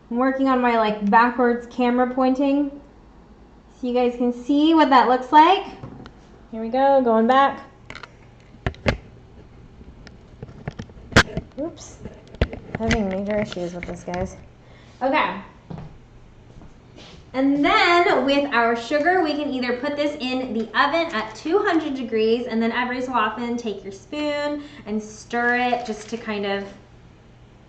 Speaker 1: working on my like backwards camera pointing so you guys can see what that looks like. Here we go, going back. Oops. Having major issues with this, guys. Okay. And then with our sugar, we can either put this in the oven at 200 degrees and then every so often take your spoon and stir it just to kind of,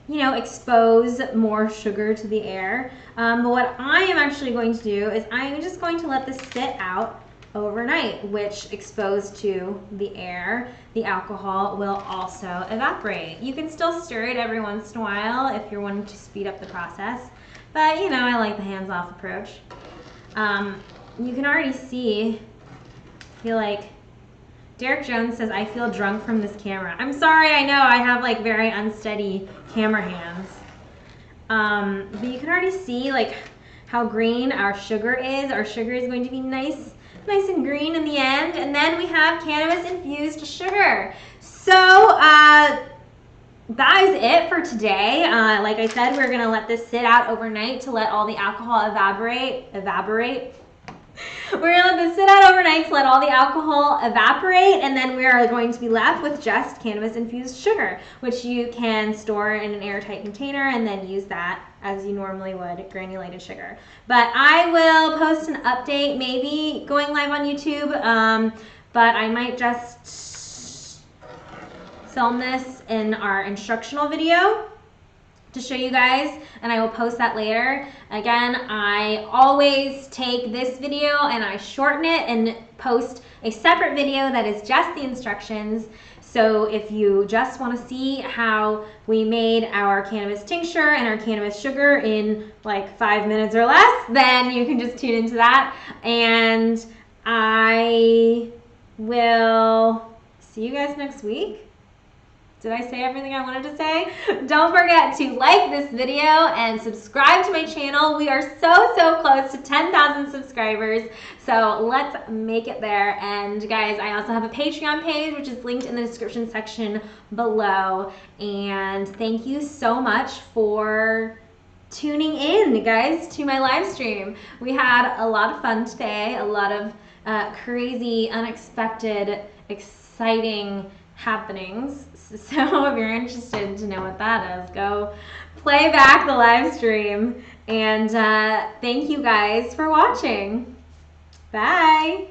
Speaker 1: you know, expose more sugar to the air. But what I am actually going to do is I'm just going to let this sit out overnight, which exposed to the air, the alcohol will also evaporate. You can still stir it every once in a while if you're wanting to speed up the process, but you know, I like the hands-off approach. You can already see, I feel like Derek Jones says, I feel drunk from this camera. I'm sorry, I know I have like very unsteady camera hands. But you can already see like how green our sugar is. Our sugar is going to be nice and green in the end. And then we have cannabis infused sugar. So that is it for today. Like I said, we're gonna let this sit out overnight to let all the alcohol evaporate. We're gonna let this sit out overnight to let all the alcohol evaporate, and then we are going to be left with just cannabis infused sugar, which you can store in an airtight container and then use that as you normally would granulated sugar. But I will post an update, maybe going live on YouTube, but I might just film this in our instructional video to show you guys, and I will post that later. Again, I always take this video and I shorten it and post a separate video that is just the instructions. So if you just want to see how we made our cannabis tincture and our cannabis sugar in like 5 minutes or less, then you can just tune into that. And I will see you guys next week. Did I say everything I wanted to say? Don't forget to like this video and subscribe to my channel. We are so close to 10,000 subscribers, so let's make it there. And guys, I also have a Patreon page, which is linked in the description section below. And thank you so much for tuning in, guys, to my live stream. We had a lot of fun today, a lot of crazy, unexpected, exciting happenings. So if you're interested to know what that is, go play back the live stream. And thank you guys for watching. Bye.